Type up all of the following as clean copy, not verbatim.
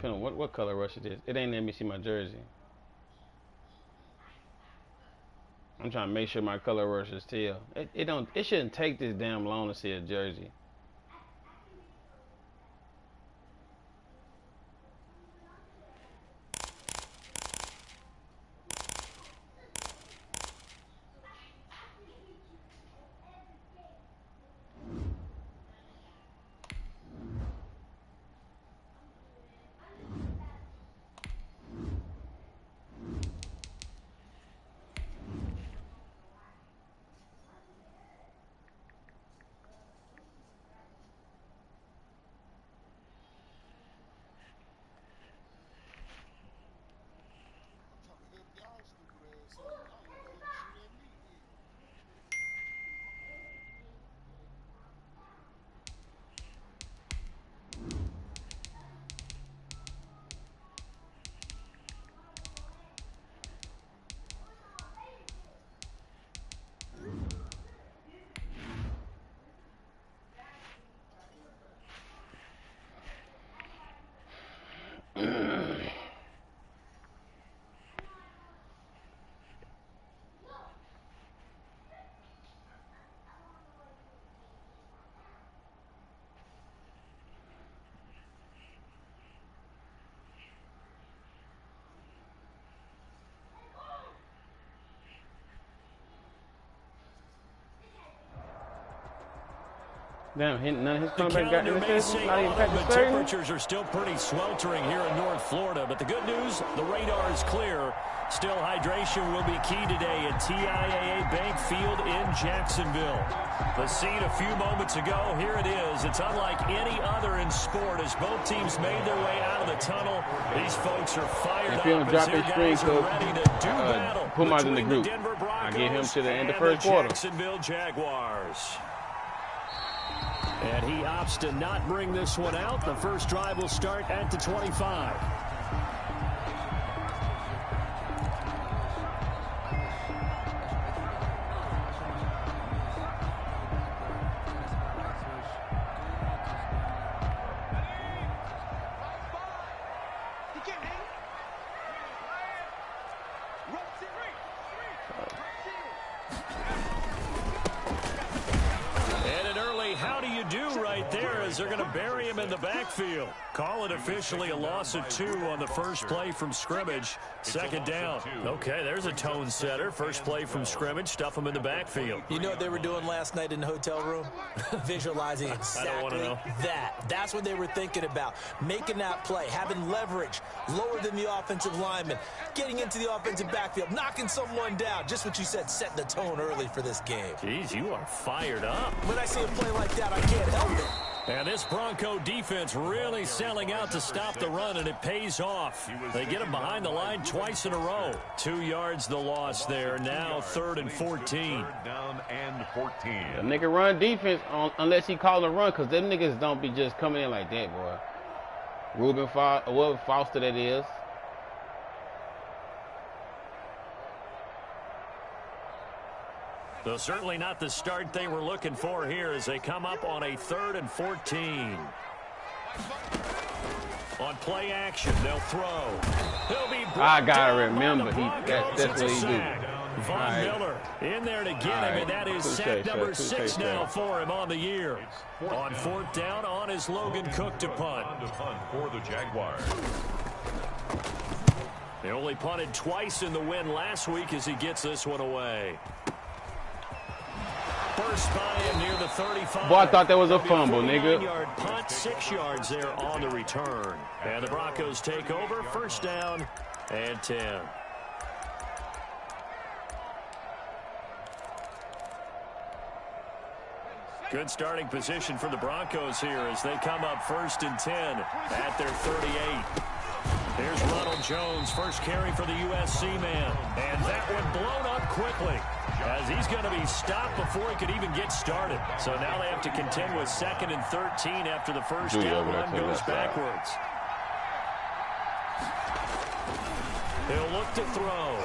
depending on what color rush it is. It ain't let me see my jersey. I'm trying to make sure my color rush is teal. It shouldn't take this damn long to see a jersey. Damn, none of his comeback got interceptions. Not even practice. The temperatures are still pretty sweltering here in North Florida, but the good news, the radar is clear. Still, hydration will be key today at TIAA Bank Field in Jacksonville. The scene a few moments ago, here it is. It's unlike any other in sport as both teams made their way out of the tunnel. These folks are fired up as their guys are ready to do battle put him in the group. Denver I gave him Broncos to the end of and first quarter. Jacksonville Jaguars. And he opts to not bring this one out. The first drive will start at the 25. They're going to bury him in the backfield. Call it officially a loss of 2 on the first play from scrimmage. Second down. Okay, there's a tone setter. First play from scrimmage. Stuff him in the backfield. You know what they were doing last night in the hotel room? Visualizing exactly that. That's what they were thinking about. Making that play, having leverage, lower than the offensive lineman, getting into the offensive backfield, knocking someone down. Just what you said, set the tone early for this game. Jeez, you are fired up. When I see a play like that, I can't help it. And this Bronco defense really selling out to stop the run, and it pays off. They get him behind the line twice in a row. 2 yards the loss there. Now 3rd and 14. 3rd down and 14. The nigga run defense unless he calls a run, because them niggas don't be just coming in like that, boy. Reuben Foster, that is. So certainly not the start they were looking for here as they come up on a 3rd and 14. On play action, they'll throw. He'll be I gotta remember, that's what he do. Von Miller in there to get him, and that is sack number 6 now for him on the year. On 4th down, on his Logan Cook to punt. For the Jaguars. They only punted twice in the win last week as he gets this one away. First by him near the 35. Boy, I thought that was a fumble, nigga. 49-yard punt, 6 yards there on the return. And the Broncos take over, 1st down and 10. Good starting position for the Broncos here as they come up 1st and 10 at their 38. Here's Ronald Jones, first carry for the USC man. And that one blown up quickly, as he's going to be stopped before he could even get started. So now they have to contend with 2nd and 13 after the first down run goes backwards. He'll look to throw.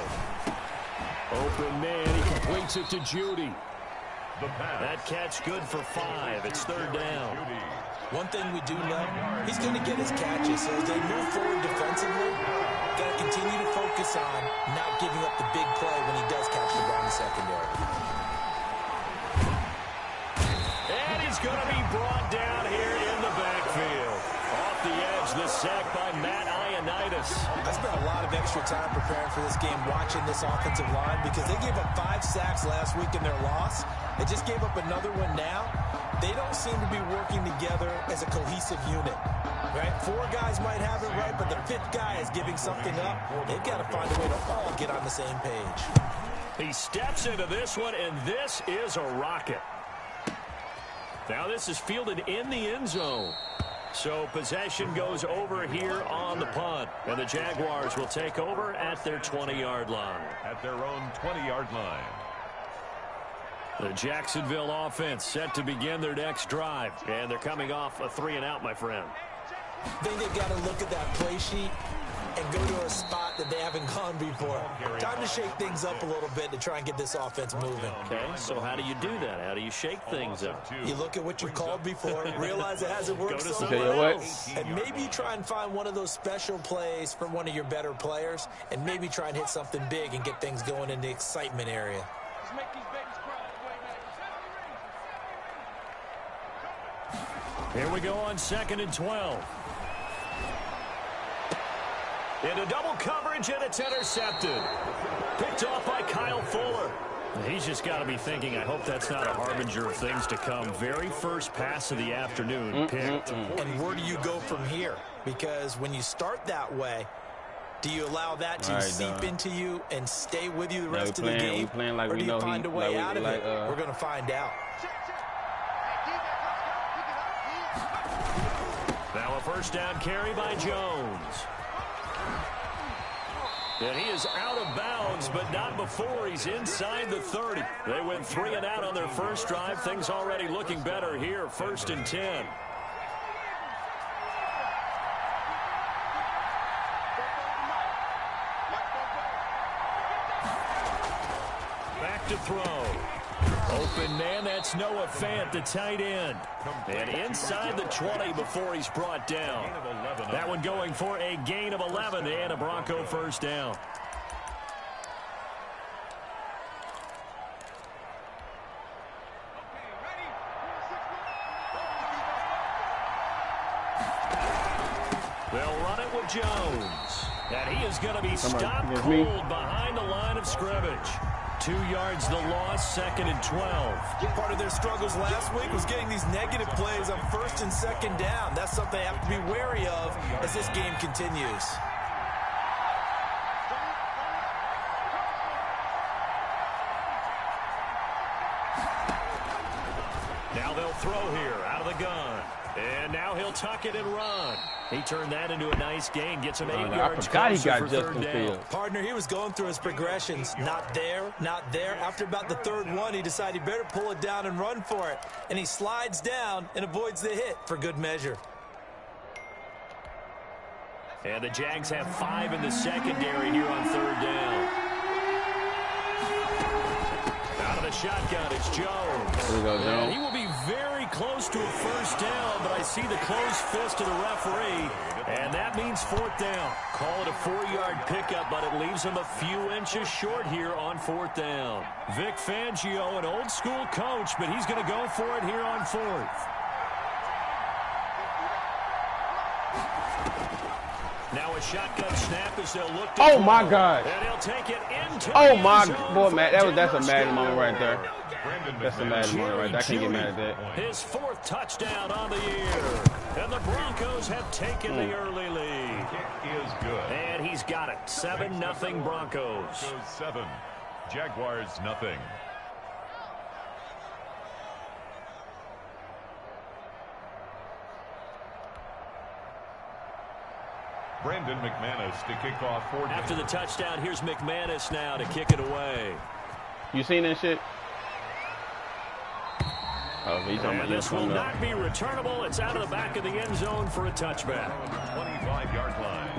Open man, he completes it to Judy. The pass. That catch good for 5. It's third down. One thing we do know, he's going to get his catches. So as they move forward defensively, got to continue to focus on not giving up the big play when he does catch the ball in the secondary. And he's going to be brought down here in the backfield. Off the edge, the sack by Matt Ioannidis. I spent a lot of extra time preparing for this game watching this offensive line because they gave up 5 sacks last week in their loss. They just gave up another one now. They don't seem to be working together as a cohesive unit. Right? 4 guys might have it right, but the 5th guy is giving something up. They've got to find a way to all get on the same page. He steps into this one, and this is a rocket. Now this is fielded in the end zone. So possession goes over here on the punt. And the Jaguars will take over at their 20-yard line. At their own 20-yard line. The Jacksonville offense set to begin their next drive. And they're coming off a 3-and-out, my friend. I think they've got to look at that play sheet and go to a spot that they haven't gone before. Time to shake things up a little bit to try and get this offense moving. Okay, so how do you do that? How do you shake things up? You look at what you called before, realize it hasn't worked Go to somewhere something else, and maybe you try and find one of those special plays for one of your better players, and maybe try and hit something big and get things going in the excitement area. Here we go on 2nd and 12. Into double coverage, and it's intercepted. Picked off by Kyle Fuller. He's just got to be thinking, I hope that's not a harbinger of things to come. Very first pass of the afternoon picked. And where do you go from here? Because when you start that way, do you allow that to seep into you and stay with you the rest of the game? Like or do you find a way out of it? We're going to find out. Now a first down carry by Jones. And he is out of bounds, but not before he's inside the 30. They went 3-and-out on their first drive. Things already looking better here. 1st and 10. Back to throw. Open man, that's Noah Fant, the tight end. And inside the 20 before he's brought down. That one going for a gain of 11 and a Bronco first down. They'll run it with Jones. And he is going to be stopped cold behind the line of scrimmage. 2 yards the loss, 2nd and 12. Part of their struggles last week was getting these negative plays on 1st and 2nd down. That's something they have to be wary of as this game continues. Now they'll throw here out of the gun. And now he'll tuck it and run. He turned that into a nice gain. Gets him 8 yards closer for third down. Partner, he was going through his progressions. Not there, not there. After about the 3rd one, he decided he better pull it down and run for it. And he slides down and avoids the hit for good measure. And the Jags have 5 in the secondary here on 3rd down. Out of the shotgun, it's Jones. Here we go, Jones. And he will be very close to a first down, but I see the closed fist of the referee, and that means 4th down. Call it a 4-yard pickup, but it leaves him a few inches short here on 4th down. Vic Fangio, an old-school coach, but he's going to go for it here on 4th. Now a shotgun snap as they'll look to my God. And he'll take it into boy, Matt, that's a Madden moment right there. That's a Madden moment right there. I can't get mad at that. His 4th touchdown on the year. And the Broncos have taken the early lead. Kick is good. And he's got it. 7-0 Broncos. 7. Jaguars nothing. Brandon McManus to kick off for after the touchdown. Here's McManus now to kick it away. You seen that shit? And this will not be returnable. It's out of the back of the end zone for a touchback. 25-yard line.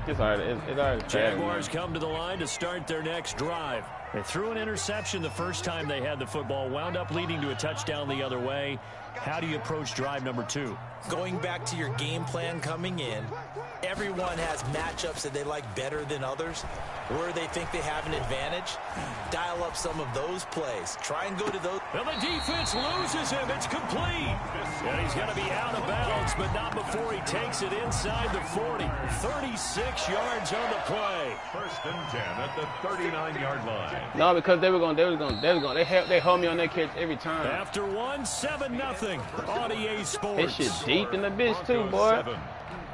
It's all right. It's all right. Jaguars come to the line to start their next drive. They threw an interception the first time they had the football, wound up leading to a touchdown the other way. How do you approach drive number 2? Going back to your game plan coming in, everyone has matchups that they like better than others, where they think they have an advantage. Dial up some of those plays. Try and go to those. Well, the defense loses him. It's complete. And he's going to be out of bounds, but not before he takes it inside the 40. 36 yards on the play. First and 10 at the 39-yard line. No, because they hold me on that catch every time. After 7-0 on EA Sports. That shit deep in the bitch too, boy. 7.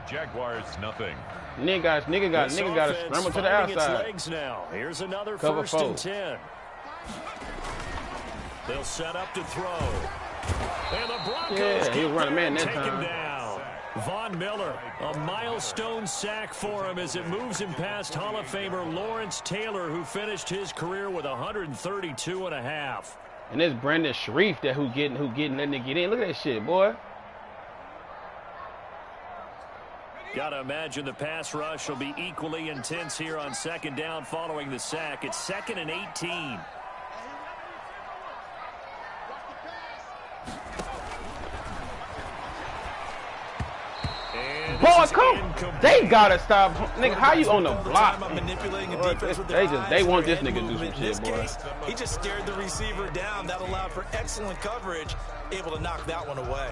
Jaguars nothing. Nigga got to scramble to the outside. Legs now. Here's another Cover first and 4. 10. They'll set up to throw. And the Broncos he was running man that take him time. down. Von Miller, a milestone sack for him as it moves him past Hall of Famer Lawrence Taylor, who finished his career with 132.5. And it's Brandon Sharif that who getting letting it get in. Look at that shit, boy. Got to imagine the pass rush will be equally intense here on second down following the sack. It's 2nd and 18. Boy, come! They gotta stop, nigga. How you on the block? Manipulating a defense with their They eyes. want this nigga to do some In shit, this boy. case, he just stared the receiver down. That allowed for excellent coverage, able to knock that one away.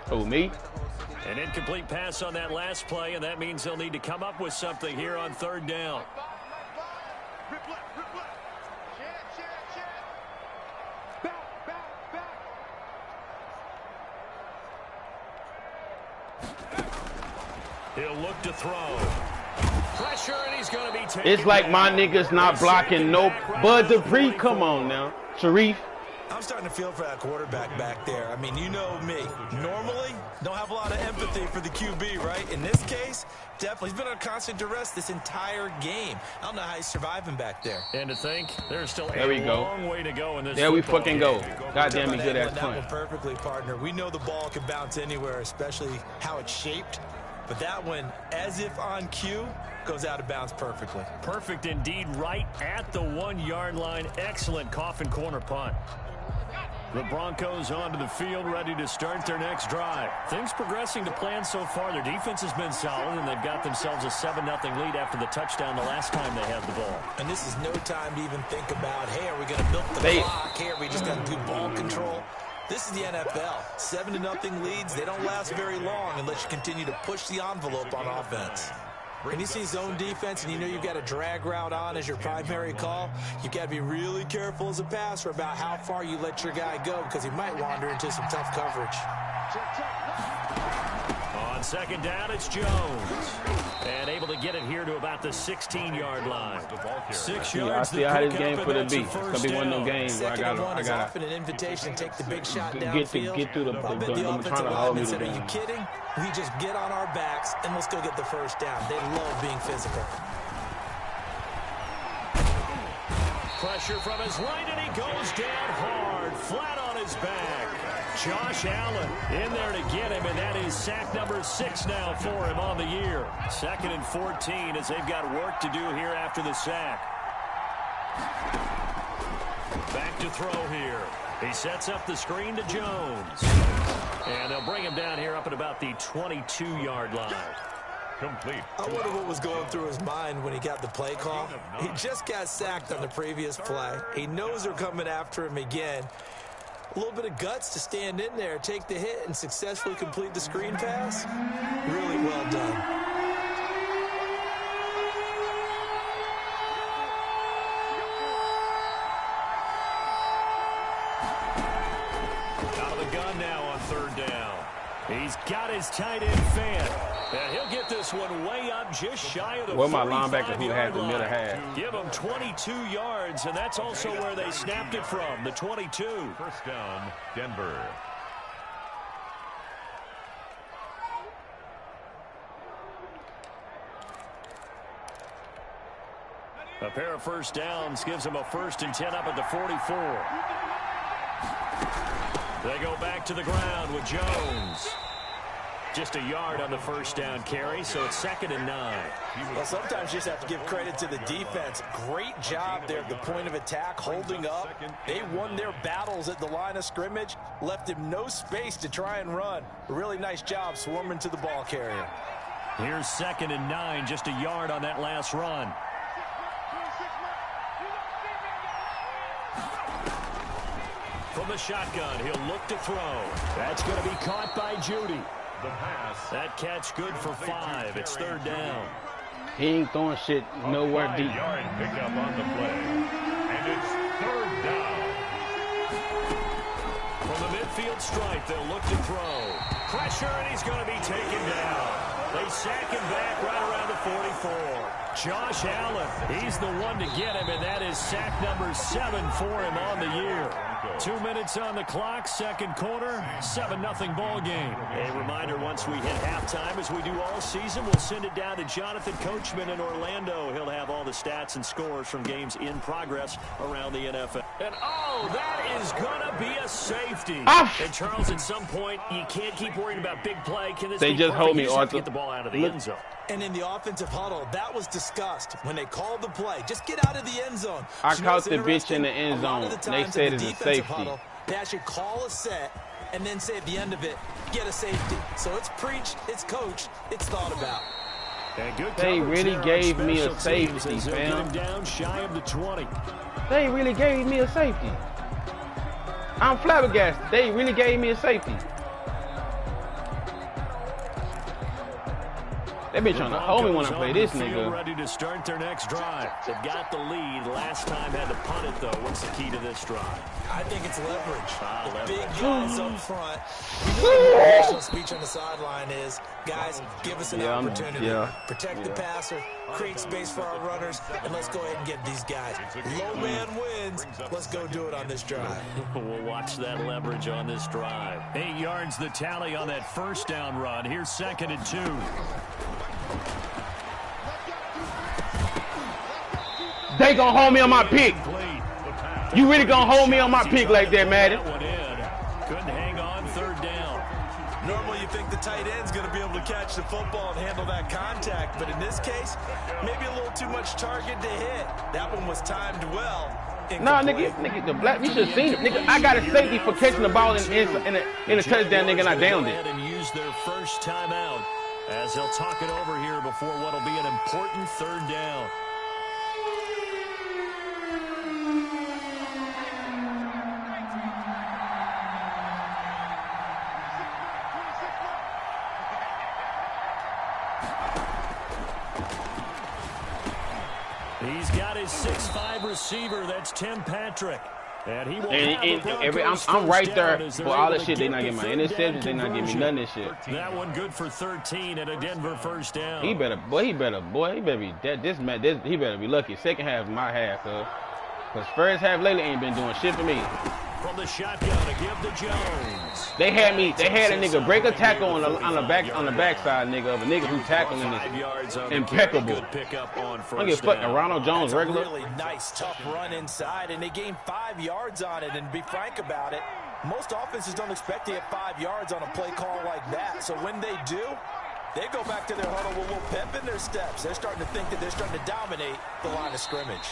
Who, me? An incomplete pass on that last play, and that means they'll need to come up with something here on 3rd down. He'll look to throw. Pressure, and he's going to be taken. It's like my niggas not blocking no Bud Dupree. Come on now, Sharif. I'm starting to feel for that quarterback back there. I mean, you know me. Normally, don't have a lot of empathy for the QB, right? In this case, definitely. He's been on constant duress this entire game. I don't know how he's surviving back there. And to think, there's still There we a go. long way to go in this There we football fucking game. go. Goddamn, he good ass That punt. one perfectly, partner. We know the ball can bounce anywhere, especially how it's shaped. But that one, as if on cue, goes out of bounds perfectly. Perfect indeed, right at the 1-yard line. Excellent coffin corner punt. The Broncos onto the field, ready to start their next drive. Things progressing to plan so far. Their defense has been solid, and they've got themselves a 7-0 lead after the touchdown the last time they had the ball. And this is no time to even think about, hey, are we going to milk the clock? Hey, are we just going to do ball control? This is the NFL. 7-0 leads, they don't last very long unless you continue to push the envelope on offense. When you see zone defense and you know you've got a drag route on as your primary call, you've got to be really careful as a passer about how far you let your guy go because he might wander into some tough coverage. On second down, it's Jones. And able to get it here to about the 16-yard line. 6 Yeah, I yards. see how this game for the beat. It's gonna be one of those games where I Second and one is gotta often an invitation to take the big shot get downfield. through the I bet the trying offensive to hold me lineman to said, the are you game. kidding? We just get on our backs and let's go get the first down. They love being physical. Pressure from his right, and he goes down hard, flat on his back. Josh Allen in there to get him, and that is sack number 6 now for him on the year. 2nd and 14 as they've got work to do here after the sack. Back to throw here. He sets up the screen to Jones. And they'll bring him down here up at about the 22-yard line. Complete. I wonder what was going through his mind when he got the play call. He just got sacked on the previous play. He knows they're coming after him again. A little bit of guts to stand in there, take the hit, and successfully complete the screen pass. Really well done. Out of the gun now on 3rd down. He's got his tight end fan. And he'll get this one way up just shy of the 45-yard line. Where my linebacker who had the middle half? Give him 22 yards, and that's also where they snapped it from, the 22. First down, Denver. A pair of first downs gives him a 1st and 10 up at the 44. They go back to the ground with Jones. Just a yard on the first down carry, so it's 2nd and 9. Well, sometimes you just have to give credit to the defense. Great job there at the point of attack, holding up. They won their battles at the line of scrimmage, left him no space to try and run. A really nice job swarming to the ball carrier. Here's 2nd and 9, just a yard on that last run. From the shotgun, he'll look to throw. That's going to be caught by Judy. The pass. That catch good for 5. It's 3rd down. He ain't throwing shit nowhere deep. 5-yard pickup on the play. And it's 3rd down. From the midfield stripe, they'll look to throw. Pressure, and he's going to be taken down. They sack him back right around the 44. Josh Allen, he's the one to get him, and that is sack number 7 for him on the year. 2 minutes on the clock, 2nd quarter, 7-0 ball game. A reminder, once we hit halftime, as we do all season, we'll send it down to Jonathan Coachman in Orlando. He'll have all the stats and scores from games in progress around the NFL. And, oh, that is going to be a safety. And, Charles, at some point, you can't keep worrying about big play. Can this they be just perfect? hold me, You just have to Arthur. get the ball out of the end zone. And in the offensive huddle, that was discussed when they called the play. Just get out of the end zone. I So caught the bitch interesting? in the end A lot of zone. the They times said in it's the a defensive safety. huddle, they actually call a set and then say at the end of it, get a safety. So it's preached, it's coached, it's thought about. And good They coverage really there on gave me a special teams safety, as they'll fam. get him down shy of the 20. They really gave me a safety. I'm flabbergasted. They really gave me a safety. They been trying to hold me when I play this nigga. Ready to start their next drive. They've got the lead. Last time had to punt it though. What's the key to this drive? I think it's leverage. The leverage. big guys up front. You know the motivational speech on the sideline is, guys, give us an opportunity. Protect the passer, create space for our runners, and let's go ahead and get these guys. Low man wins. Let's go do it on this drive. We'll watch that leverage on this drive. 8 yards the tally on that first down run. Here's 2nd and 2. They gonna hold me on my pick. You really gonna hold me on my pick like that, Madden? Couldn't hang on, 3rd down. Normally you think the tight end's going to be able to catch the football and handle that contact, but in this case, maybe a little too much target to hit. That one was timed well. Nah, nigga, the black, you should have seen it. Nigga, I got a safety for catching the ball in a touchdown, nigga, and I downed it. And use their first timeout as they'll talk it over here before what'll be an important 3rd down. He's got his 6'5" receiver. That's Tim Patrick. And he will I'm right there for all that shit. They not getting my interceptions. They not giving me none of this shit. That one good for 13 and a Denver first down. He better be that. He better be lucky. Second half is my half, cause first half lately ain't been doing shit for me. From the shotgun to give to Jones. They had a nigga break a tackle on the backside, nigga, of a nigga who tackling this impeccable. Good pickup on first I'm gonna get fucking Ronald Jones regular. Really nice, tough run inside, and they gained 5 yards on it. And to be frank about it, most offenses don't expect to get 5 yards on a play call like that. So when they do, they go back to their huddle with a little pep in their steps. They're starting to think that they're starting to dominate the line of scrimmage.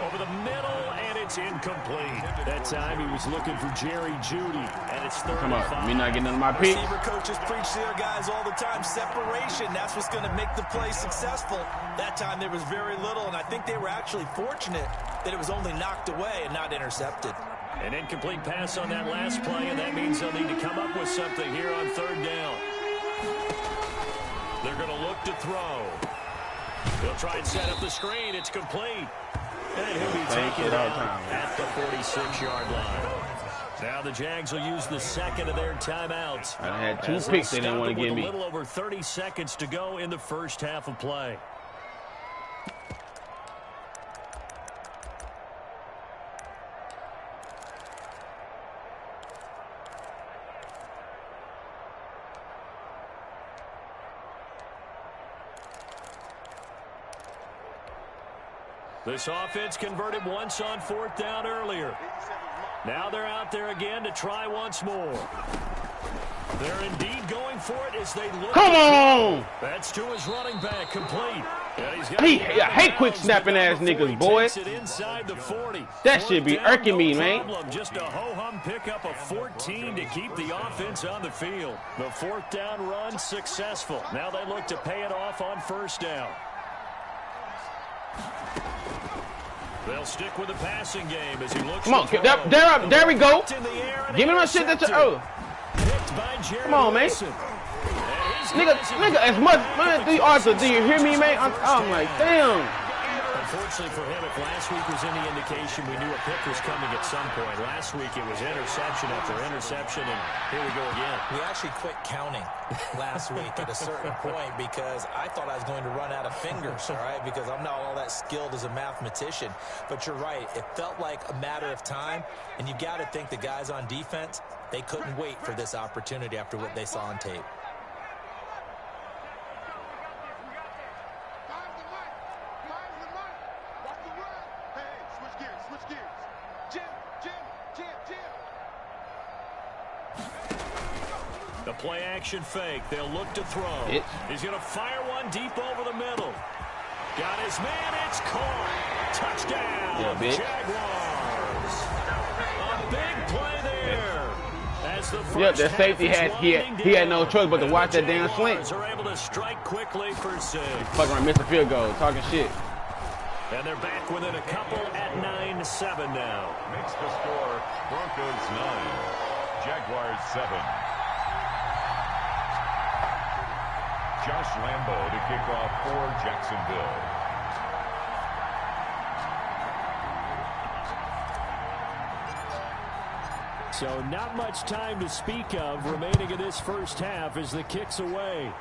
Over the middle, and it's incomplete. That time he was looking for Jerry Judy, and it's 35. Come on, me not getting under my pick. Receiver coaches preach to their guys all the time. Separation, that's what's going to make the play successful. That time there was very little, and I think they were actually fortunate that it was only knocked away and not intercepted. An incomplete pass on that last play, and that means they'll need to come up with something here on 3rd down. They're going to look to throw. They'll try and set up the screen. It's complete. And he'll be taken out at the 46-yard line. Now the Jags will use the 2nd of their timeouts. I had 2 picks they didn't want to give me. A little over 30 seconds to go in the first half of play. This offense converted once on 4th down earlier. Now they're out there again to try once more. They're indeed going for it as they look. Come on! That's to his running back, complete. I hate quick snapping ass niggas, boy. That should be irking me, man. Just a ho-hum pickup of 14 to keep the offense on the field. The fourth down run successful. Now they look to pay it off on first down. They'll stick with the passing game as he looks. Come on, there we go. Give me my shit that you. Come on, man. Nigga, as much, man, Arthur, do you hear me, man? I'm like, damn. Unfortunately for him, if last week was any indication, we knew a pick was coming at some point. Last week it was interception after interception, and here we go again. We actually quit counting last week at a certain point because I thought I was going to run out of fingers, all right, because I'm not all that skilled as a mathematician. But you're right. It felt like a matter of time, and you got to think the guys on defense, they couldn't wait for this opportunity after what they saw on tape. The play action fake. They'll look to throw. He's going to fire one deep over the middle. Got his man. It's caught. Touchdown. Yeah, bitch. Jaguars. A big play there. As the Yep, that safety he had no choice but to watch that damn slant. Are able to strike quickly for 6. Fucking around, missed a field goal, talking shit. And they're back within a couple at 9-7 now. Makes the score Broncos 9, Jaguars 7. Josh Lambo to kick off for Jacksonville. So not much time to speak of remaining in this first half as the kick's away.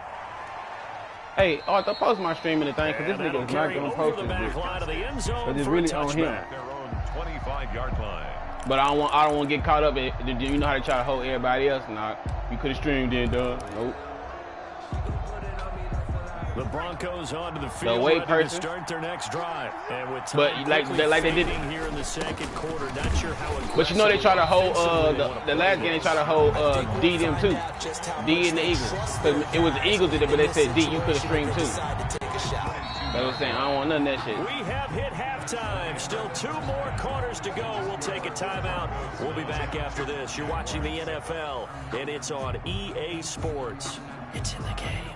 Hey, Arthur, post my stream in the thing, because this nigga is not going to post this bitch. Because it's really on him. Their own 25-yard line. But I don't want to get caught up in, you know how to try to hold everybody else? Nah, you could have streamed in, dog. Nope. The Broncos onto the field ready to start their next drive. And with but like they did here in the second quarter, not sure how aggressive. But you know they try to hold the last game they try to hold D them too. D and the Eagles. Cause it was the Eagles did it, but they said D you could have streamed too. That's what I'm saying. I don't want none of that shit. We have hit halftime. Still 2 more quarters to go. We'll take a timeout. We'll be back after this. You're watching the NFL, and it's on EA Sports. It's in the game.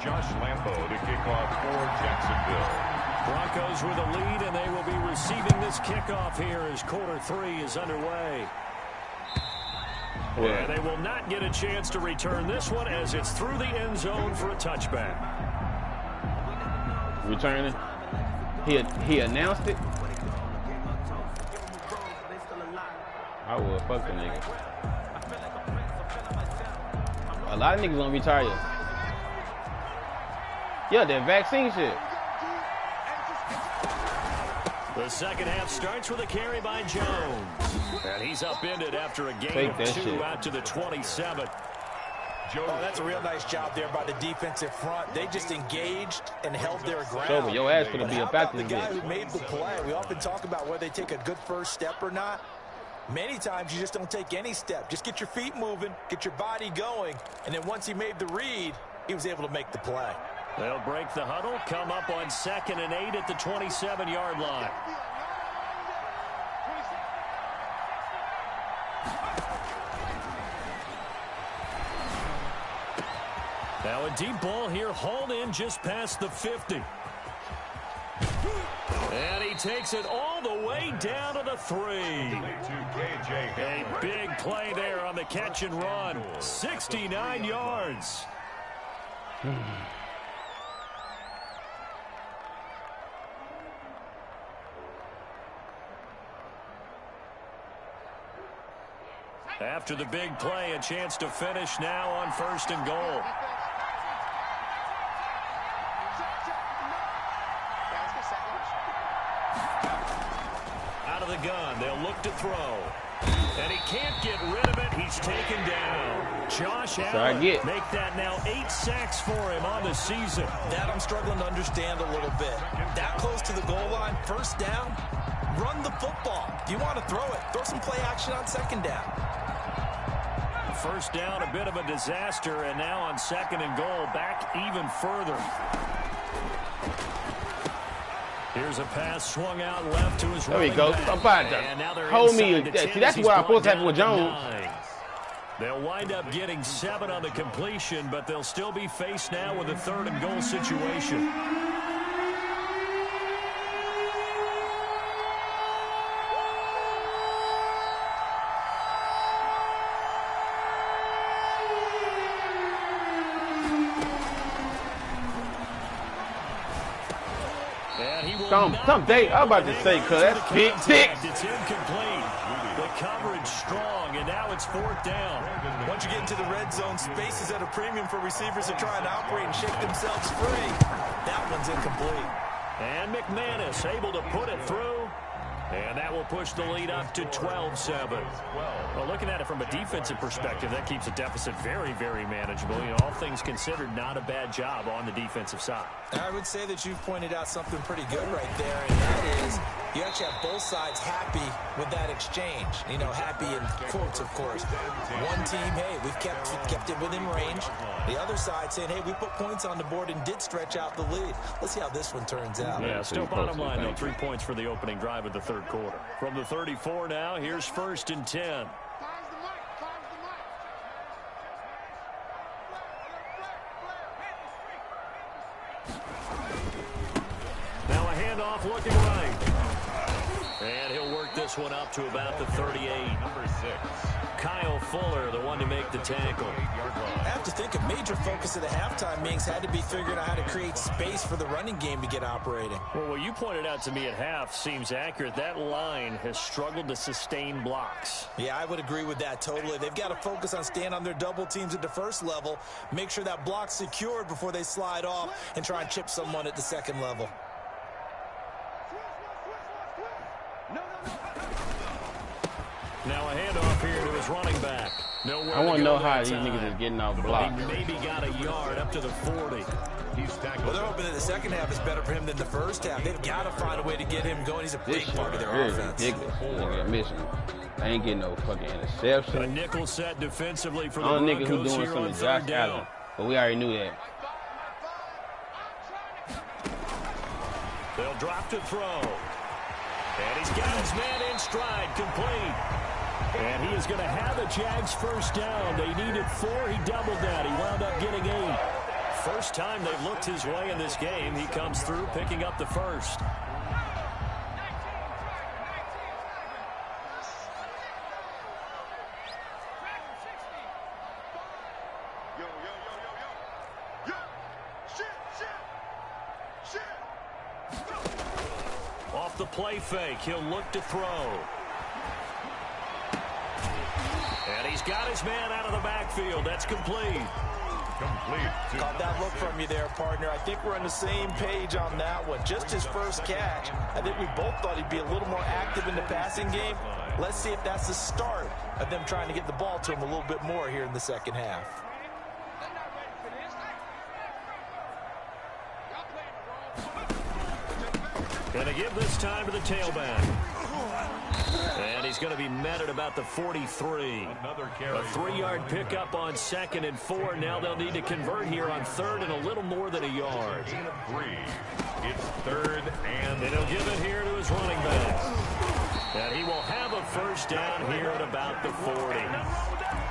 Josh Lambo to kick off for Jacksonville. Broncos with a lead, and they will be receiving this kickoff here as quarter 3 is underway. Yeah. And they will not get a chance to return this one as it's through the end zone for a touchback. Returning. He announced it. I would fuck the nigga. A lot of niggas gonna retire. Yeah, that vaccine shit. The second half starts with a carry by Jones. And he's upended after a gain of 2 shit out to the 27. Oh, that's a real nice job there by the defensive front. They just engaged and held their ground. So, but your ass gonna be about back to the guy who made the play? We often talk about whether they take a good first step or not. Many times you just don't take any step. Just get your feet moving, get your body going, and then once he made the read, he was able to make the play. They'll break the huddle, come up on 2nd and 8 at the 27-yard line. Now a deep ball here, hauled in just past the 50. And he takes it all the way down to the 3. A big play there on the catch and run. 69 yards. After the big play, a chance to finish now on 1st and goal. Out of the gun, they'll look to throw. And he can't get rid of it. He's taken down. Josh Allen, make that now 8 sacks for him on the season. That I'm struggling to understand a little bit. That close to the goal line, 1st down, run the football. If you want to throw it, throw some play action on 2nd down. first down, a bit of a disaster, and now on 2nd and goal, back even further. Here's a pass swung out left to his there we go. I'm about to hold me. See, that's what I'm supposed to happen with Jones. 9. They'll wind up getting 7 on the completion, but they'll still be faced now with a 3rd and goal situation. Someday, I'm about to say, cuz that's big dick. It's incomplete. The coverage strong, and now it's 4th down. Once you get into the red zone, space is at a premium for receivers to try and operate and shake themselves free. That one's incomplete. And McManus able to put it through. And that will push the lead up to 12-7. Well, looking at it from a defensive perspective, that keeps the deficit very, very manageable. You know, all things considered, not a bad job on the defensive side. I would say that you've pointed out something pretty good right there, and that is you actually have both sides happy with that exchange. You know, happy in quotes, of course. One team, hey, we've kept it within range. The other side saying, hey, we put points on the board and did stretch out the lead. Let's see how this one turns out. Yeah, still bottom line, though, 3 points for the opening drive of the 3rd quarter. From the 34 now, here's 1st and 10. Now a handoff looking right. And he'll work this one up to about the 38. Number 6. Kyle Fuller, the one to make the tackle. I have to think a major focus of the halftime meetings had to be figuring out how to create space for the running game to get operating. Well, what you pointed out to me at half seems accurate. That line has struggled to sustain blocks. Yeah, I would agree with that totally. They've got to focus on staying on their double teams at the first level, make sure that block's secured before they slide off and try and chip someone at the 2nd level. Now a handoff here to his running back. I want to know how these niggas is getting off block. He maybe got a yard up to the 40. He's tackled. Well, they're hoping that the 2nd half is better for him than the 1st half. They've got to find a way to get him going. He's a big part of their offense. Ridiculous. Missing. I ain't getting no fucking interception. A nickel set defensively for the Only nigga who Broncos doing here something on is Josh 3rd down. Allen. But we already knew that. They'll drop to throw. And he's got his man in stride, complete. And he is going to have the Jags first down. They needed 4. He doubled that. He wound up getting 8. First time they've looked his way in this game. He comes through picking up the first. Off the play fake, he'll look to throw. And he's got his man out of the backfield. That's complete. Caught that look from you there, partner. I think we're on the same page on that one. Just his first catch. I think we both thought he'd be a little more active in the passing game. Let's see if that's the start of them trying to get the ball to him a little bit more here in the 2nd half. Gonna give this time to the tailback. And he's going to be met at about the 43. A 3-yard pickup on 2nd and 4. Now they'll need to convert here on 3rd and a little more than a yard. It's 3rd and he'll give it here to his running back. And he will have a first down here at about the 40.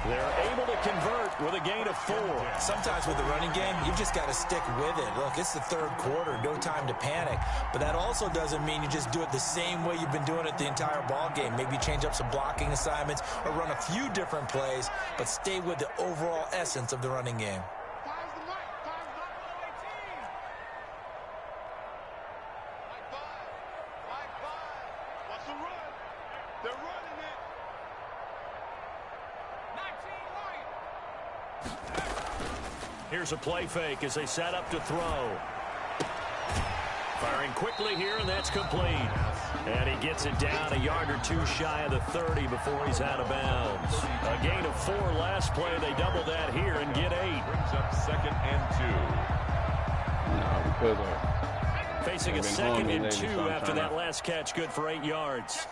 They're able to convert with a gain of 4. Sometimes with the running game, you just got to stick with it. Look, it's the 3rd quarter, no time to panic. But that also doesn't mean you just do it the same way you've been doing it the entire ball game. Maybe change up some blocking assignments or run a few different plays, but stay with the overall essence of the running game. Here's a play fake as they set up to throw. Firing quickly here, and that's complete. And he gets it down a yard or 2 shy of the 30 before he's out of bounds. A gain of 4 last play. They double that here and get 8. Brings up 2nd and 2. No, because of facing a 2nd and 2 after that last catch, good for 8 yards.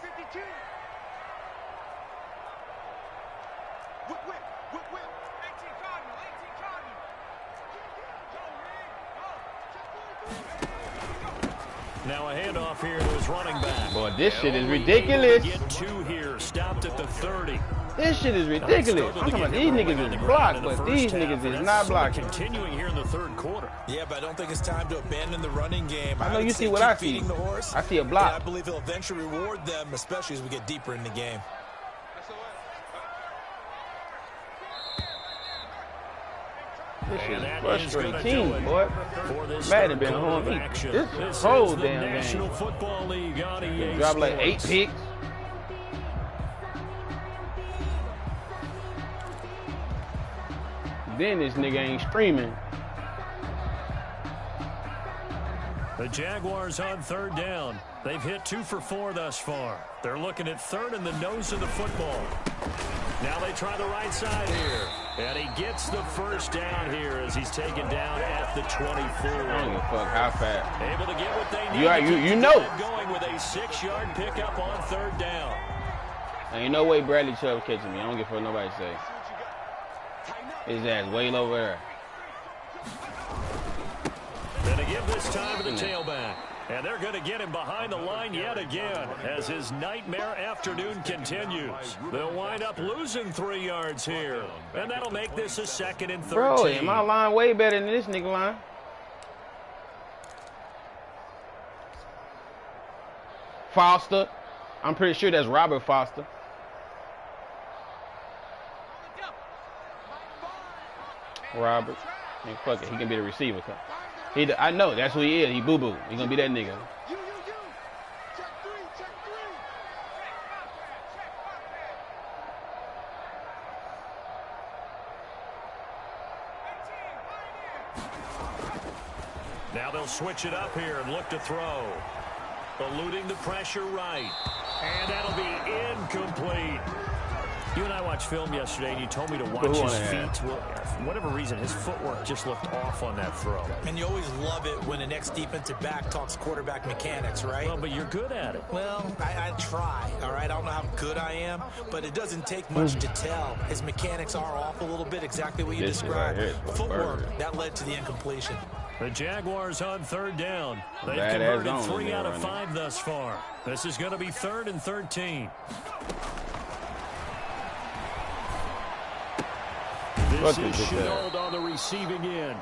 Now a handoff here to his running back. Boy, this shit is ridiculous. Get 2 here, stopped at the 30. This shit is ridiculous. I'm talking about these niggas is blocked, but these niggas is not blocking. Continuing here in the 3rd quarter. Yeah, but I don't think it's time to abandon the running game. I know you see what I see. I see a block. I believe he'll eventually reward them, especially as we get deeper in the game. This shit is frustrating, boy. Madden been on me. This whole damn game. Football League on EA Drop like 8 picks. Then this nigga ain't streaming. The Jaguars on 3rd down. They've hit 2 for 4 thus far. They're looking at 3rd and the nose of the football. Now they try the right side here. And he gets the 1st down here as he's taken down at the 24. I don't give a fuck how fast. Able to get what they need. You know. Going with a 6-yard pickup on 3rd down. Ain't no way Bradley Chubb catching me. I don't give a fuck nobody say. His ass way over there. And to give this time to the tailback. And they're going to get him behind the line yet again as his nightmare afternoon continues. They'll wind up losing 3 yards here. And that'll make this a 2nd and 13. Bro, my line way better than this nigga line. Foster. I'm pretty sure that's Robert Foster. Robert. Man, fuck it. He can be the receiver. I know. That's who he is. He boo-boo. He gonna be that nigga. Now they'll switch it up here and look to throw. Eluding the pressure right. And that'll be incomplete. You and I watched film yesterday, and you told me to watch his feet. Well, for whatever reason, his footwork just looked off on that throw. And you always love it when the next defensive back talks quarterback mechanics, right? Well, but you're good at it. Well, I try, all right? I don't know how good I am, but it doesn't take much to tell. His mechanics are off a little bit, exactly what you described. Footwork, that led to the incompletion. The Jaguars on 3rd down. They've converted 3 out of 5 thus far. This is going to be 3rd and 13. This is Shenault on the receiving end.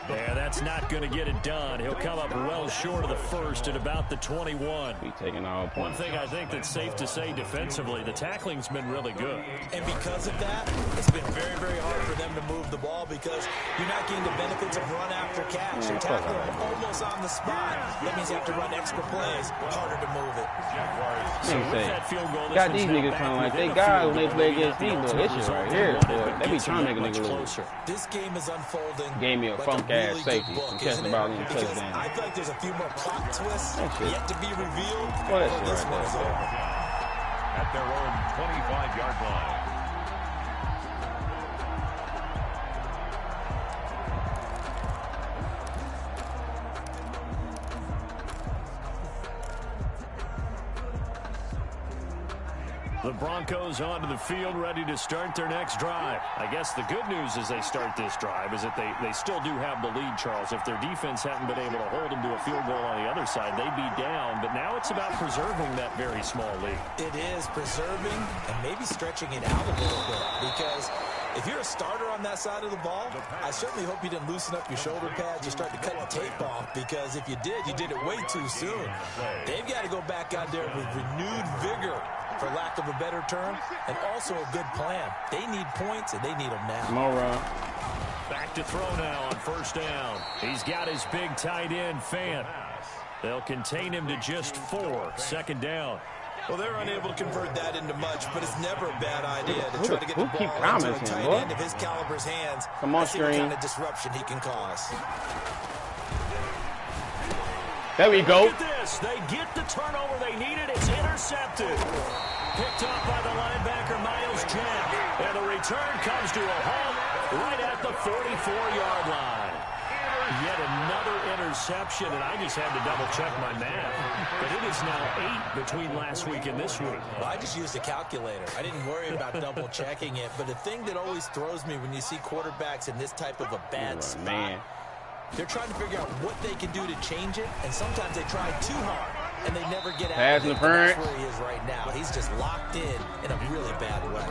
Yeah, that's not going to get it done. He'll come up well short of the 1st at about the 21. He taking all points. One thing I think that's safe to say defensively, the tackling's been really good. And because of that, it's been very, very hard for them to move the ball because you're not getting the benefits of run after catch. You're tackling almost on the spot. That means you have to run extra plays, harder to move it. So with that field goal, got these niggas trying like they guys when they play against me, boy. This shit right here, boy. They be trying to make a nigga lose. This game is unfolding. Gave me a funk ass safety and catching the ball in the touchdown. I feel like there's a few more plot twists yet to be revealed. Well, that's this right one's over. At their own 25-yard line. The Broncos onto the field, ready to start their next drive. I guess the good news as they start this drive is that they still do have the lead, Charles. If their defense hadn't been able to hold them to a field goal on the other side, they'd be down. But now it's about preserving that very small lead. It is preserving and maybe stretching it out a little bit because if you're a starter on that side of the ball, I certainly hope you didn't loosen up your shoulder pads. You start to cut the tape off because if you did it way too soon. They've got to go back out there with renewed vigor, for lack of a better term, and also a good plan. They need points, and they need them now. More run. Back to throw now on 1st down. He's got his big tight end, Fant. They'll contain him to just 4. 2nd down. Well, they're unable to convert that into much, but it's never a bad idea to try to get the ball into a tight end of his caliber's hands. Come on, see what kind of disruption he can cause. There we go. Look at this. They get the turnover they needed. It's intercepted. Picked up by the linebacker, Miles Jack. And the return comes to a halt right at the 44-yard line. Yet another interception, and I just had to double-check my math. But it is now 8 between last week and this week. Well, I just used a calculator. I didn't worry about double-checking it. But the thing that always throws me when you see quarterbacks in this type of a bad spot They're trying to figure out what they can do to change it, and sometimes they try too hard, and they never get out Pass of it. interference. That's where he is right now. He's just locked in a really bad way.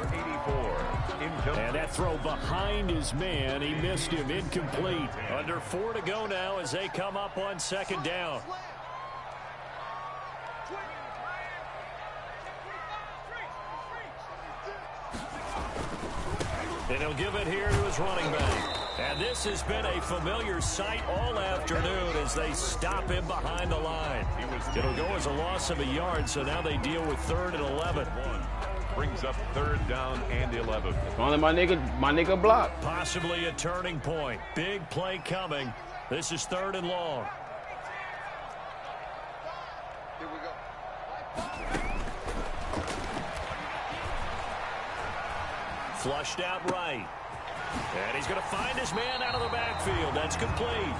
84. And that throw behind his man, he missed him, incomplete. Under 4 to go now as they come up on second down. And he'll give it here to his running back. And this has been a familiar sight all afternoon as they stop him behind the line. It'll go as a loss of a yard, so now they deal with 3rd and 11. Brings up 3rd down and 11. If only my nigga blocked. Possibly a turning point. Big play coming. This is 3rd and long. Here we go. Flushed out right. And he's going to find his man out of the backfield. That's complete.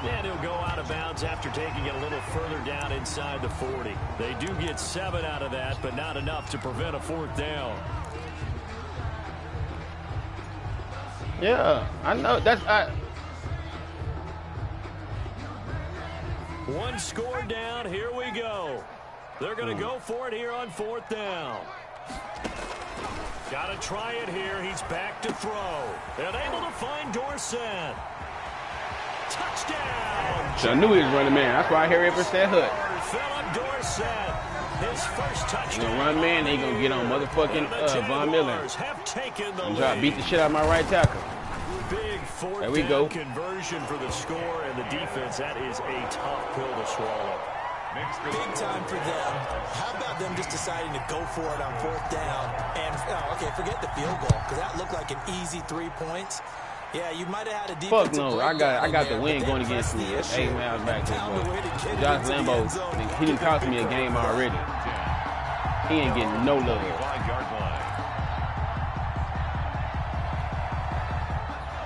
And he'll go out of bounds after taking it a little further down inside the 40. They do get 7 out of that, but not enough to prevent a 4th down. Yeah, I know. That's One score down. Here we go. They're going to go for it here on 4th down. Got to try it here. He's back to throw. And able to find Dorsett. Touchdown. I knew he was running man. That's why I hear every set hood. Philip Dorsett. His first touchdown. He's gonna run man. He gonna get on motherfucking Von Miller have taken the and try to beat the shit out of my right tackle. Big 4th There we go. conversion for the score and the defense. That is a tough pill to swallow. Big time for them. How about them just deciding to go for it on 4th down? And, okay, forget the field goal, because that looked like an easy 3 points. Yeah, you might have had a defensive Fuck no, I got the win going against me. 8 miles back this way. Josh Lambo, he didn't cost me a game already. He ain't getting no love. 5-yard line.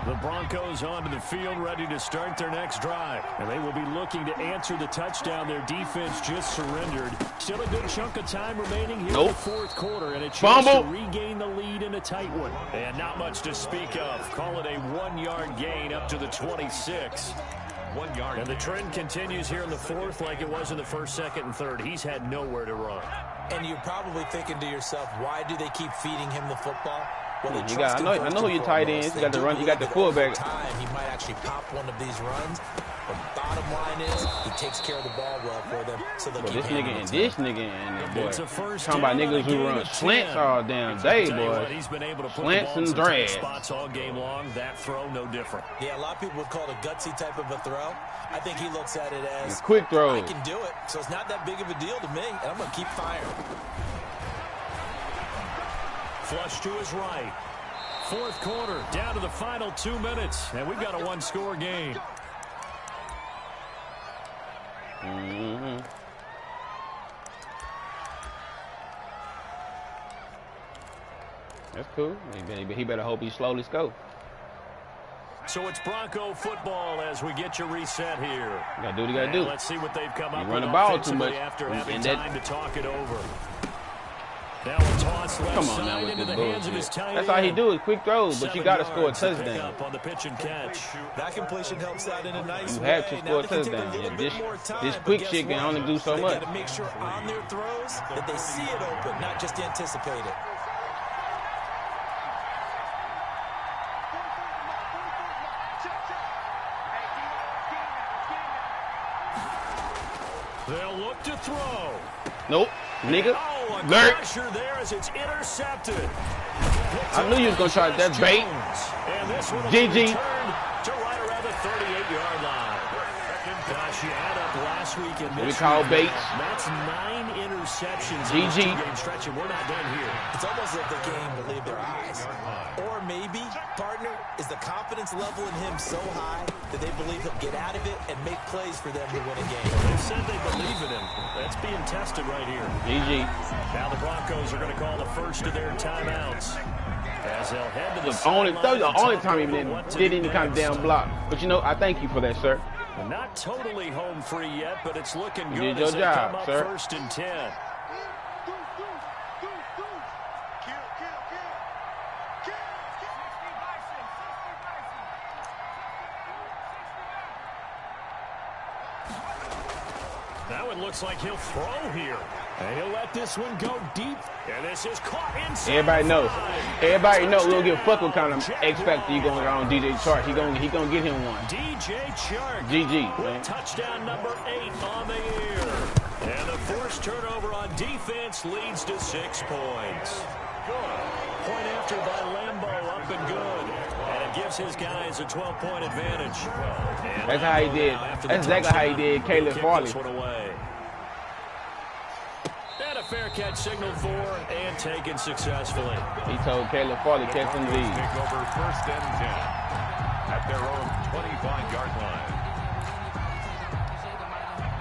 The Broncos onto the field, ready to start their next drive. And they will be looking to answer the touchdown. Their defense just surrendered. Still a good chunk of time remaining here in the 4th quarter. And a chance to regain the lead in a tight one. And not much to speak of. Call it a 1-yard gain up to the 26. 1 yard. And the trend continues here in the 4th like it was in the 1st, 2nd, and 3rd. He's had nowhere to run. And you're probably thinking to yourself, why do they keep feeding him the football? Well, I know who your tight ends. You got the run. You got the fullback. He might actually pop one of these runs. But bottom line is, he takes care of the ball well for them. So they'll keep this nigga and boy. It's a first Talking about down niggas who run slants all damn day, boy. He's been able to put Slants the ball in and some tight drag. spots all game long. That throw, no different. Yeah, a lot of people would call it a gutsy type of a throw. I think he looks at it as quick throw. I can do it, so it's not that big of a deal to me, and I'm going to keep firing. Flush to his right. 4th quarter, down to the final 2 minutes, and we've got a 1-score game. That's cool. He better hope he slowly score. So it's Bronco football as we get you reset here. You gotta do what you gotta do. Let's see what they've come up run with the ball too offensively much. after having And time to talk it over. Now a toss left Come on now side with into this the hands of his bullshit. tight That's all he end. do is quick throws, but you 7 gotta score a yards to pick touchdown. up on the pitch and catch. That completion helps out in a nice You way. have to Now score a they can take touchdown. little Yeah, bit more time, this but quick guess shit can what? only do so They much. got to make sure on their throws that they see it open, not just anticipate it. They'll look to throw. Nope, nigga. Oh, a Lurk. pressure there as it's intercepted. I knew you was gonna try that bait. And this one will GG. be returned to right around the 38-yard line. Gosh, you add up last week and this We call week, Bates. That's 9 interceptions in this GG. 2-game stretch, and we're not done here. It's almost like they can't even believe their eyes. Or maybe, partner, is the confidence level in him so high that they believe he'll get out of it and make plays for them to win a game. They said they believe in him. That's being tested right here. GG. Now the Broncos are going to call the first of their timeouts. As they'll head to the The only time he did any kind of damn block. But you know, I thank you for that, sir. Not totally home free yet, but it's looking You good did your as they job, come up sir. 1st and 10. it looks like he'll throw here. And he'll let this one go deep. And this is caught inside. Everybody knows. Everybody knows we don't give a fuck what kind of X Factor you going on DJ Chark. He gonna get him one. DJ Chark. GG, man. Touchdown number 8 on the year. And the forced turnover on defense leads to 6 points. Point after by Lambo, up and good. And it gives his guys a 12-point advantage. And that's how he did. That's exactly how he did Caleb Farley. And a fair catch signaled for and taken successfully. He told Caleb Farley catch some lead. Take over 1st and 10 at their own 25-yard line.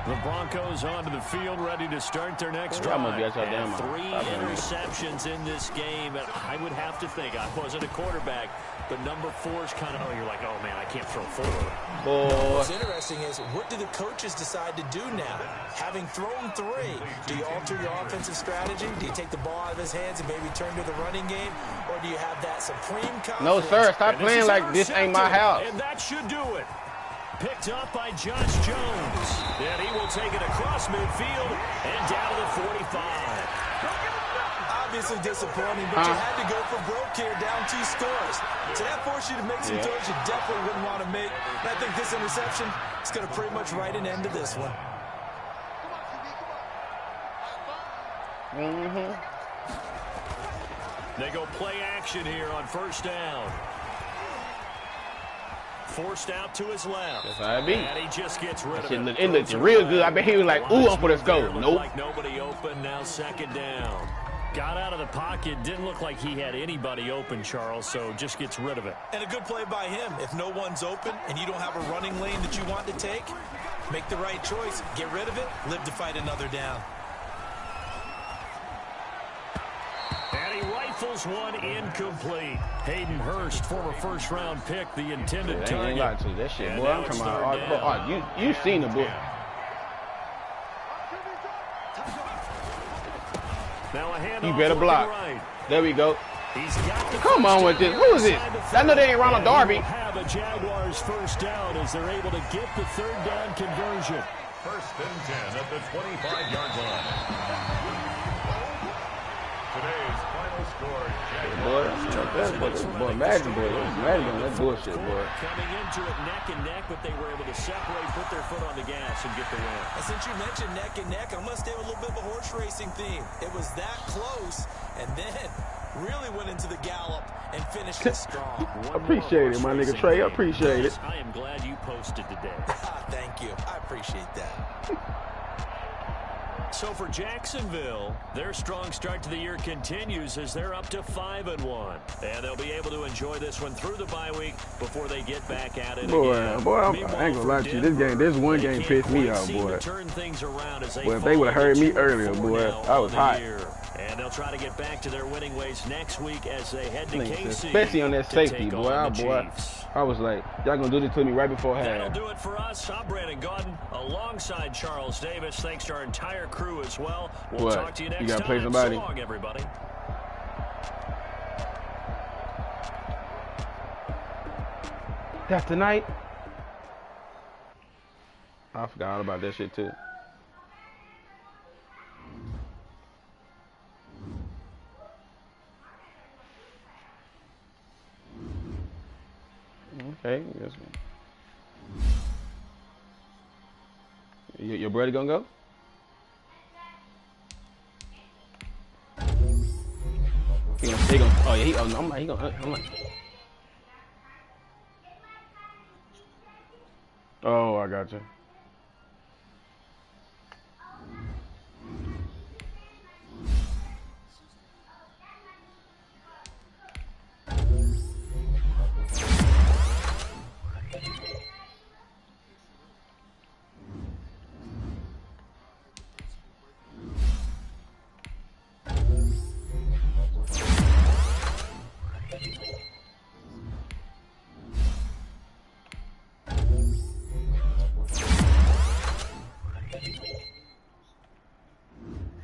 The Broncos onto the field, ready to start their next drive. And 3 interceptions in this game. And I would have to think, I wasn't a quarterback, but number 4 is kind of, you're like, oh, man, I can't throw 4. What's interesting is, what do the coaches decide to do now? Having thrown 3, do you alter your offensive strategy? Do you take the ball out of his hands and maybe turn to the running game? Or do you have that supreme confidence? No, sir. Stop playing like this ain't my house. And that should do it. Picked up by Josh Jones. And he will take it across midfield and down to the 45. Obviously disappointing, but you had to go for broke here, down 2 scores. So that forced you to make some throws you definitely wouldn't want to make. And I think this interception is going to pretty much write an end to this one. They go play action here on 1st down. Forced out to his left. That's how it be. And he just gets rid of it. It looks real good. I bet he was like, ooh, I'm for this go. Nope. Like nobody open. Now 2nd down. Got out of the pocket. Didn't look like he had anybody open, Charles, so just gets rid of it. And a good play by him. If no one's open and you don't have a running lane that you want to take, make the right choice. Get rid of it. Live to fight another down. And he rifles one incomplete. Hayden Hurst, former 1st-round pick, the intended target. I ain't lie to you. That shit, boy, I'm talking about. You seen the book. Now a hand you better block. Right. There we go. Come on with this. Who is it? I know they ain't Ronald Darby. Have a Jaguars 1st down as they're able to get the 3rd down conversion. 1st and 10 at the 25-yard line. Today's final score, Boy, Madden, boy. Madden on that bullshit, boy. Coming into it neck and neck, but they were able to separate, put their foot on the gas, and get the win. And since you mentioned neck and neck, I must stay with a little bit of a horse racing theme. It was that close, and then really went into the gallop and finished it strong. Appreciate it, my nigga Trey. I appreciate it. I am glad you posted today. Thank you. I appreciate that. So for Jacksonville, their strong start to the year continues as they're up to 5-1. And they'll be able to enjoy this one through the bye week before they get back at it again. Boy, I ain't gonna lie to you. This one game pissed me off, boy. Well, if they would have heard me earlier, boy, I was hot. And they'll try to get back to their winning ways next week as they head to KC. Especially on that safety, boy. I was like, y'all gonna do this to me right before half. That'll do it for us. I'm Brandon Gaudin alongside Charles Davis. Thanks to our entire crew as well. We'll talk to you next time. You gotta play somebody. So long, everybody. That's tonight. I forgot all about that shit too. Okay, yes. Your brother gonna go? He gonna, oh yeah, I'm like, oh, I got you.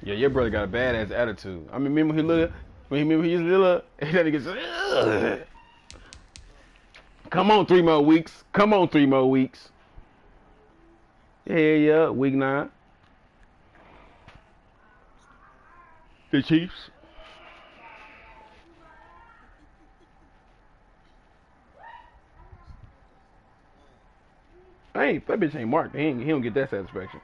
Yeah, your brother got a badass attitude. I mean, remember he was little, and then he gets, ugh. Come on, 3 more weeks. Come on, 3 more weeks. Yeah, week 9. The Chiefs. That bitch ain't marked. He don't get that satisfaction.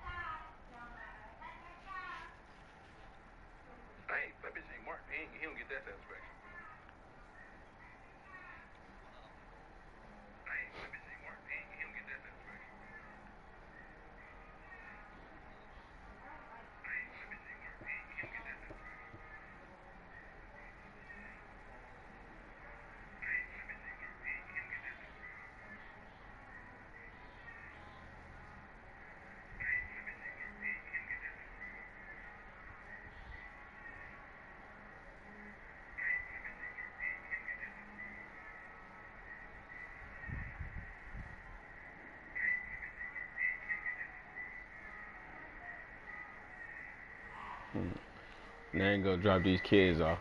That bitch ain't marked. He don't get that satisfaction. That bitch ain't marked. He don't get that satisfaction. Now I ain't gonna drop these kids off.